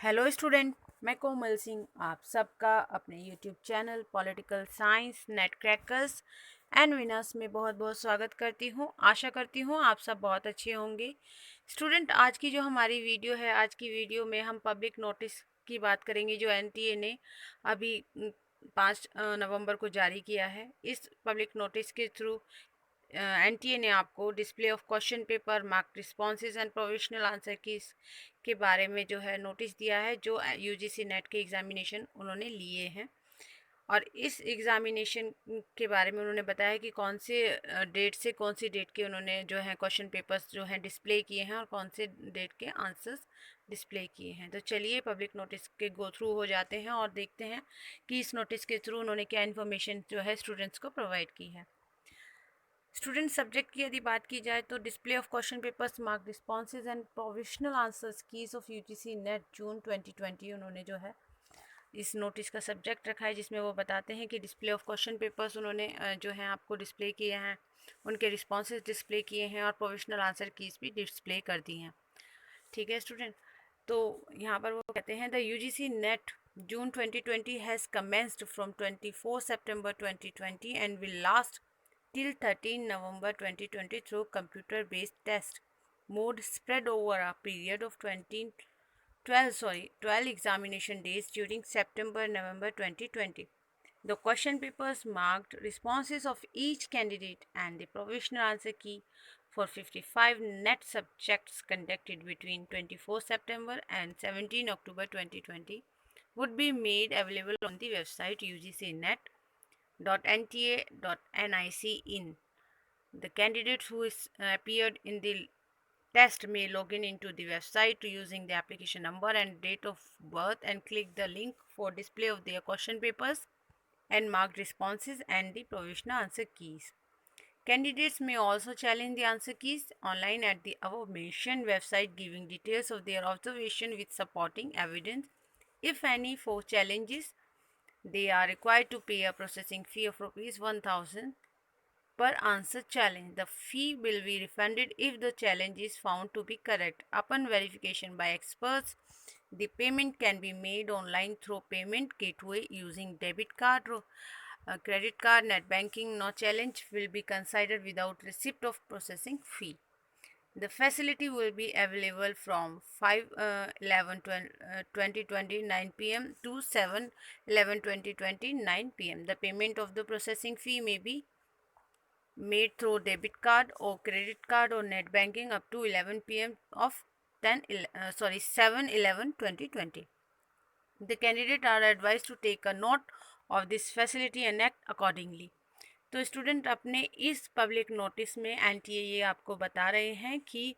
Hello student, मैं कोमल सिंह आप सबका अपने YouTube channel political science net crackers and winners में बहुत बहुत स्वागत करती हूँ। आशा करती हूँ आप सब बहुत अच्छे होंगे। स्टूडेंट, आज की जो हमारी वीडियो है, आज की वीडियो में हम पब्लिक नोटिस की बात करेंगे जो एनटीए ने अभी 5 नवंबर को जारी किया है। इस पब्लिक नोटिस के थ्रू एनटीए ने आपको display of question paper, mark responses and provisional answer keys के बारे में जो है नोटिस दिया है, जो यूजीसी नेट के एग्जामिनेशन उन्होंने लिए हैं। और इस एग्जामिनेशन के बारे में उन्होंने बताया कि कौन से डेट से कौन सी डेट के उन्होंने जो है क्वेश्चन पेपर्स जो हैं डिस्प्ले किए हैं और कौन से डेट के आंसर्स डिस्प्ले किए हैं। तो चलिए पब्लिक नोटिस के गो थ्रू हो जाते हैं और देखते हैं कि इस नोटिस के थ्रू उन्होंने क्या इन्फॉर्मेशन जो है स्टूडेंट्स को प्रोवाइड की है। स्टूडेंट सब्जेक्ट की यदि बात की जाए तो display of question papers, mark responses and provisional answers keys of UGC NET June 2020 उन्होंने जो है इस नोटिस का सब्जेक्ट रखा है, जिसमें वो बताते हैं कि डिस्प्ले ऑफ क्वेश्चन पेपर्स उन्होंने जो है आपको डिस्प्ले किए हैं, उनके रिस्पॉन्सेज डिस्प्ले किए हैं और प्रोविजनल आंसर कीज भी डिस्प्ले कर दी हैं। ठीक है स्टूडेंट, तो यहाँ पर वो कहते हैं the UGC NET June 2020 has commenced from 24 September 2020 and will last till 13 November 2020 through computer-based test mode spread over a period of 12 examination days during September-November 2020. The question papers marked responses of each candidate and the provisional answer key for 55 net subjects conducted between 24 September and 17 October 2020 would be made available on the website ugcnet.nta.nic in. The candidate who is appeared in the test may log in into the website using the application number and date of birth and click the link for display of their question papers and marked responses and the provisional answer keys. Candidates may also challenge the answer keys online at the above mentioned website, giving details of their observation with supporting evidence. If any, for challenges, they are required to pay a processing fee of rupees 1000 per answer challenge. The fee will be refunded if the challenge is found to be correct. Upon verification by experts, the payment can be made online through payment gateway using debit card or credit card, net banking. No challenge will be considered without receipt of processing fee. The facility will be available from 5/11/2020 9 p.m. to 7/11/2020 9 p.m. The payment of the processing fee may be made through debit card or credit card or net banking up to 11 p.m. of 7/11/2020. The candidates are advised to take a note of this facility and act accordingly. तो student, अपने इस public notice में NTA ये आपको बता रहे हैं कि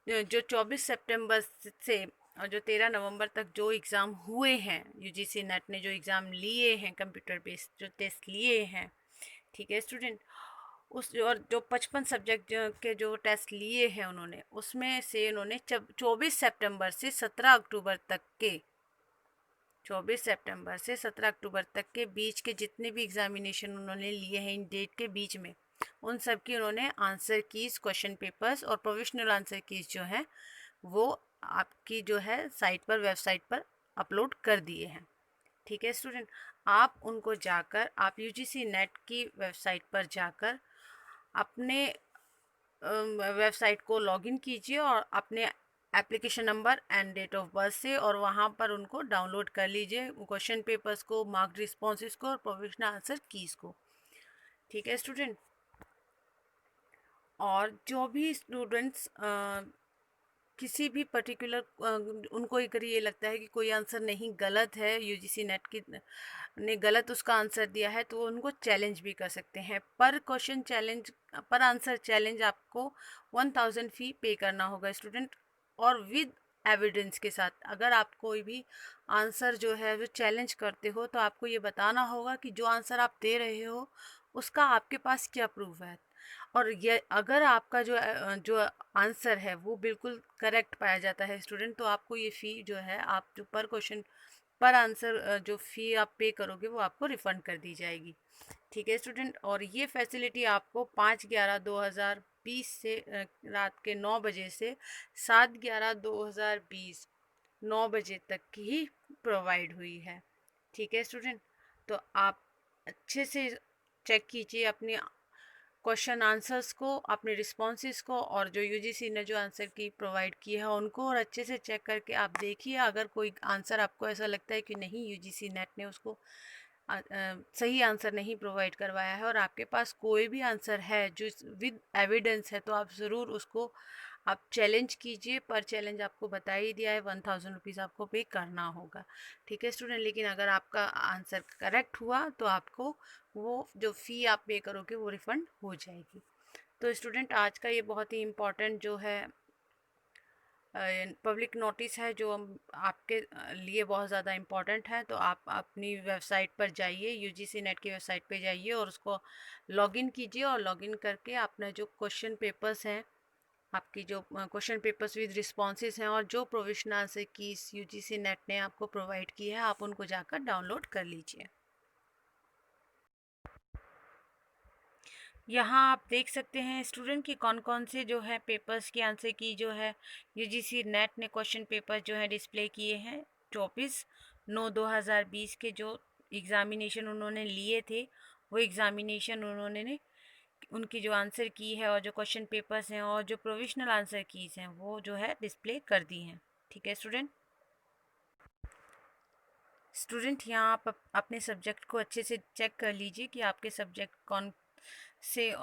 जो 24 सितंबर से और जो 13 नवंबर तक जो एग्ज़ाम हुए हैं, यूजीसी नेट ने जो एग्ज़ाम लिए हैं, कंप्यूटर बेस्ड जो टेस्ट लिए हैं, ठीक है स्टूडेंट, उस और जो 55 सब्जेक्ट के जो टेस्ट लिए हैं उन्होंने, उसमें से उन्होंने 24 सितंबर से 17 अक्टूबर तक के 24 सितंबर से 17 अक्टूबर तक के बीच के जितने भी एग्जामिनेशन उन्होंने लिए हैं इन डेट के बीच में, उन सब की उन्होंने आंसर कीज, क्वेश्चन पेपर्स और प्रोविजनल आंसर कीज जो हैं वो आपकी जो है साइट पर, वेबसाइट पर अपलोड कर दिए हैं। ठीक है स्टूडेंट, आप उनको जाकर, आप यूजीसी नेट की वेबसाइट पर जाकर अपने वेबसाइट को लॉगिन कीजिए और अपने application number and date of birth से, और वहाँ पर उनको डाउनलोड कर लीजिए, क्वेश्चन पेपर्स को, मार्क्ड रिस्पॉन्सेज को और प्रोविजनल आंसर कीज़ को। ठीक है स्टूडेंट, और जो भी स्टूडेंट्स किसी भी पर्टिकुलर उनको अगर ये लगता है कि कोई आंसर नहीं, गलत है, यूजीसी नेट की ने गलत उसका आंसर दिया है, तो उनको चैलेंज भी कर सकते हैं। पर क्वेश्चन चैलेंज, पर आंसर चैलेंज आपको 1000 फ़ी पे करना होगा स्टूडेंट, और विद एविडेंस के साथ। अगर आप कोई भी आंसर जो है वो चैलेंज करते हो तो आपको ये बताना होगा कि जो आंसर आप दे रहे हो उसका आपके पास क्या प्रूफ है, और ये अगर आपका जो आंसर है वो बिल्कुल करेक्ट पाया जाता है स्टूडेंट, तो आपको ये फ़ी जो है, आप जो पर क्वेश्चन पर आंसर जो फ़ी आप पे करोगे वो आपको रिफ़ंड कर दी जाएगी। ठीक है स्टूडेंट, और ये फैसिलिटी आपको 5/11/2020 से रात के 9 बजे से 7/11/2020 9 बजे तक की ही प्रोवाइड हुई है। ठीक है स्टूडेंट, तो आप अच्छे से चेक कीजिए अपनी क्वेश्चन आंसर्स को, अपने रिस्पॉन्सेज को, और जो यूजीसी ने जो आंसर की प्रोवाइड की है उनको, और अच्छे से चेक करके आप देखिए। अगर कोई आंसर आपको ऐसा लगता है कि नहीं, यूजीसी नेट ने उसको सही आंसर नहीं प्रोवाइड करवाया है, और आपके पास कोई भी आंसर है जो विद एविडेंस है, तो आप ज़रूर उसको आप चैलेंज कीजिए। पर चैलेंज आपको बता ही दिया है, 1000 रुपीज़ आपको पे करना होगा। ठीक है स्टूडेंट, लेकिन अगर आपका आंसर करेक्ट हुआ तो आपको वो जो फ़ी आप पे करोगे वो रिफ़ंड हो जाएगी। तो स्टूडेंट, आज का ये बहुत ही इम्पॉर्टेंट जो है पब्लिक नोटिस है, जो आपके लिए बहुत ज़्यादा इम्पॉर्टेंट है। तो आप अपनी वेबसाइट पर जाइए, यूजीसी नेट की वेबसाइट पर जाइए और उसको लॉगिन कीजिए, और लॉगिन करके अपना जो क्वेश्चन पेपर्स हैं, आपकी जो क्वेश्चन पेपर्स विद रिस्पॉन्सेज हैं, और जो provisional answer keys UGC net ने आपको प्रोवाइड की है, आप उनको जाकर डाउनलोड कर लीजिए। यहाँ आप देख सकते हैं स्टूडेंट कि कौन कौन से जो है पेपर्स की आंसर की जो है यूजीसी नेट ने क्वेश्चन पेपर जो है डिस्प्ले किए हैं। 24/9/2020 के जो एग्ज़ामिनेशन उन्होंने लिए थे, वो एग्ज़ामिनेशन उन्होंने उनकी जो आंसर की है और जो क्वेश्चन पेपर्स हैं और जो प्रोविजनल आंसर कीज हैं वो जो है डिस्प्ले कर दी हैं। ठीक है स्टूडेंट, यहाँ आप अपने सब्जेक्ट को अच्छे से चेक कर लीजिए कि आपके सब्जेक्ट कौन से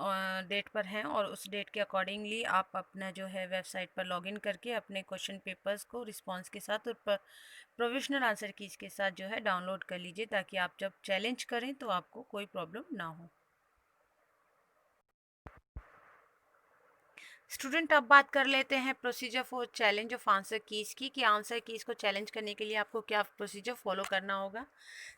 डेट पर हैं, और उस डेट के अकॉर्डिंगली आप अपना जो है वेबसाइट पर लॉगिन करके अपने क्वेश्चन पेपर्स को रिस्पांस के साथ और प्रोविजनल आंसर कीज के साथ जो है डाउनलोड कर लीजिए, ताकि आप जब चैलेंज करें तो आपको कोई प्रॉब्लम ना हो। स्टूडेंट, अब बात कर लेते हैं procedure for challenge of answer keys की, कि आंसर कीज को चैलेंज करने के लिए आपको क्या प्रोसीजर फॉलो करना होगा।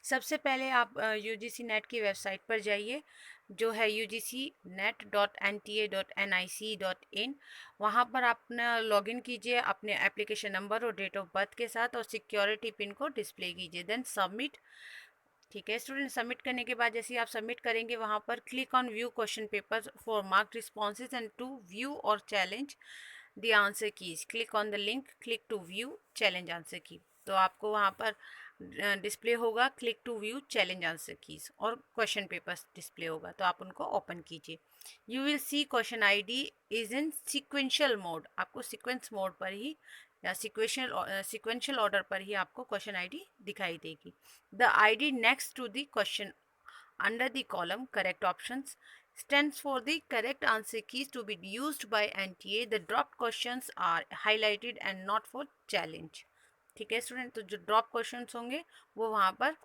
सबसे पहले आप यूजीसी नेट की वेबसाइट पर जाइए, जो है ugcnet.nta.nic.in। वहाँ पर अपना लॉगिन कीजिए अपने एप्लीकेशन नंबर और डेट ऑफ बर्थ के साथ, और सिक्योरिटी पिन को डिस्प्ले कीजिए, देन सबमिट। ठीक है स्टूडेंट, सबमिट करने के बाद जैसे ही आप सबमिट करेंगे, वहाँ पर click on view question paper for mark responses and to view और challenge the answer keys, click on the link click to view challenge answer key. तो आपको वहाँ पर डिस्प्ले होगा click to view challenge answer keys, और question papers display होगा, तो आप उनको ओपन कीजिए। You will see question ID is in sequential mode, आपको सीक्वेंस मोड पर ही या सिक्वेंशियल ऑर्डर पर ही आपको क्वेश्चन आईडी दिखाई देगी। The ID next to the question under the column correct options stands for the correct answer keys to be used by NTA. The dropped questions are highlighted and not for challenge. ठीक है student, तो जो drop questions होंगे वो वहाँ पर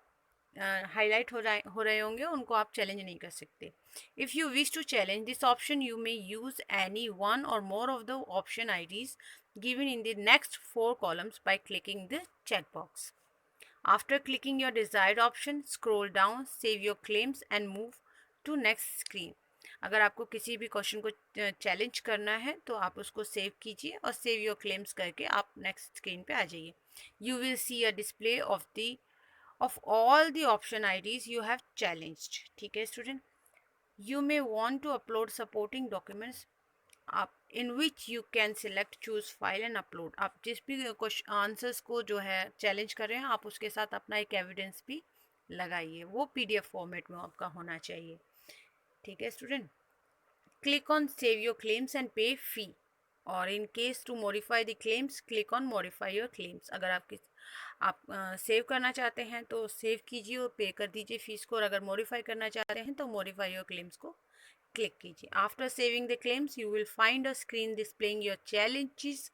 highlight हो रहे होंगे, उनको आप चैलेंज नहीं कर सकते। If you wish to challenge this option you may use any one or more of the option IDs given in the next 4 columns by clicking the checkbox. After clicking your desired option, scroll down, save your claims and move to next screen. अगर आपको किसी भी question को challenge करना है तो आप उसको सेव कीजिए और सेव योर क्लेम्स करके आप नेक्स्ट स्क्रीन पे आ जाइए। You will see a display of all the option IDs you have challenged. ठीक है student, you may want to upload supporting documents आप in which you can select choose file and upload. आप जिस भी question answers को जो है challenge कर रहे हैं, आप उसके साथ अपना एक एविडेंस भी लगाइए, वो पीडीएफ फॉर्मेट में आपका होना चाहिए। ठीक है student, click on save your claims and pay fee, और in case to modify the claims click on modify your claims. अगर आप सेव करना चाहते हैं तो सेव कीजिए और पे कर दीजिए फीस को, और अगर मॉडिफाई करना चाहते हैं तो मॉडिफाई योर क्लेम्स को क्लिक कीजिए। After saving the claims you will find a screen displaying your challenges.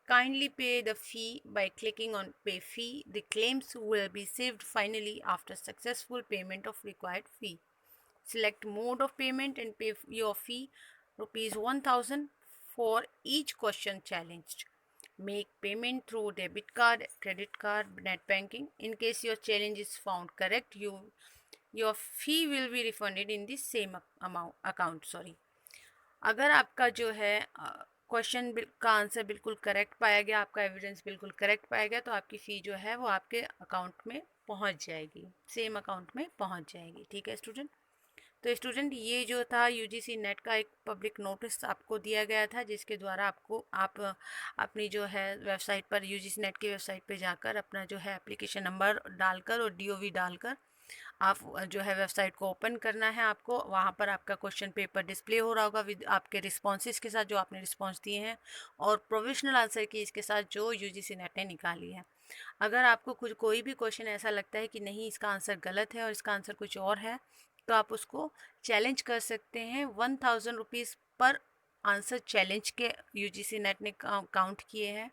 Kindly pay the fee by clicking on pay fee. The claims will be saved finally after successful payment of required fee. Select mode of payment and pay your fee ₹1000 for each question challenged. Make payment through debit card, credit card, net banking. In case your challenge is found correct, your fee will be refunded in the same account. अगर आपका जो है question का answer बिल्कुल correct पाया गया, आपका evidence बिल्कुल करेक्ट पाया गया, तो आपकी फ़ी जो है वो आपके अकाउंट में पहुंच जाएगी, सेम अकाउंट में पहुंच जाएगी। ठीक है स्टूडेंट, तो स्टूडेंट, ये जो था यूजीसी नेट का एक पब्लिक नोटिस आपको दिया गया था, जिसके द्वारा आप अपनी जो है वेबसाइट पर, यूजीसी नेट की वेबसाइट पर जाकर अपना जो है एप्लीकेशन नंबर डालकर और डीओवी डालकर आप जो है वेबसाइट को ओपन करना है आपको। वहाँ पर आपका क्वेश्चन पेपर डिस्प्ले हो रहा होगा विद आपके रिस्पॉन्सेज के साथ, जो आपने रिस्पॉन्स दिए हैं, और प्रोविजनल आंसर की इसके साथ जो यूजीसी नेट ने निकाली है। अगर आपको कुछ कोई भी क्वेश्चन ऐसा लगता है कि नहीं इसका आंसर गलत है और इसका आंसर कुछ और है, तो आप उसको चैलेंज कर सकते हैं। 1000 रुपीज़ पर आंसर चैलेंज के यूजीसी नेट ने काउंट किए हैं।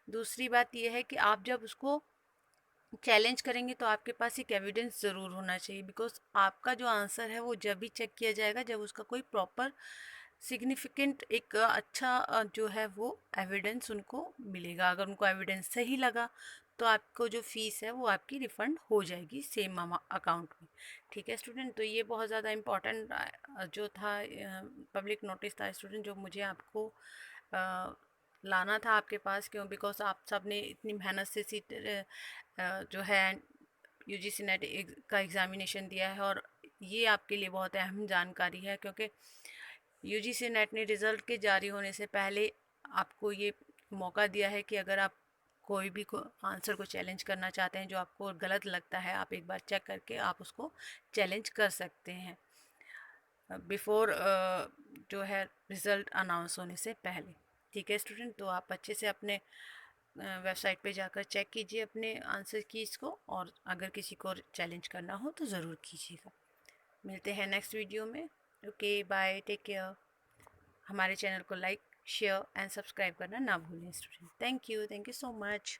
दूसरी बात यह है कि आप जब उसको चैलेंज करेंगे तो आपके पास एक एविडेंस ज़रूर होना चाहिए, बिकॉज आपका जो आंसर है वो जब भी चेक किया जाएगा जब उसका कोई प्रॉपर सिग्निफिकेंट एक अच्छा जो है वो एविडेंस उनको मिलेगा। अगर उनको एविडेंस सही लगा तो आपको जो फ़ीस है वो आपकी रिफ़ंड हो जाएगी सेम अकाउंट में। ठीक है स्टूडेंट, तो ये बहुत ज़्यादा इम्पॉर्टेंट जो था पब्लिक नोटिस था स्टूडेंट, जो मुझे आपको लाना था आपके पास। क्यों? बिकॉज आप सब ने इतनी मेहनत से सीट जो है यूजीसी नेट का एग्ज़ामिनेशन दिया है, और ये आपके लिए बहुत अहम जानकारी है, क्योंकि यूजीसी नेट ने रिज़ल्ट के जारी होने से पहले आपको ये मौका दिया है कि अगर आप कोई भी आंसर को चैलेंज करना चाहते हैं जो आपको गलत लगता है, आप एक बार चेक करके आप उसको चैलेंज कर सकते हैं बिफ़ोर जो है रिज़ल्ट अनाउंस होने से पहले। ठीक है स्टूडेंट, तो आप अच्छे से अपने वेबसाइट पे जाकर चेक कीजिए अपने आंसर कीज़ को, और अगर किसी को चैलेंज करना हो तो ज़रूर कीजिएगा। मिलते हैं नेक्स्ट वीडियो में। Okay bye, take care. हमारे चैनल को लाइक, शेयर एंड सब्सक्राइब करना ना भूलें student. Thank you so much.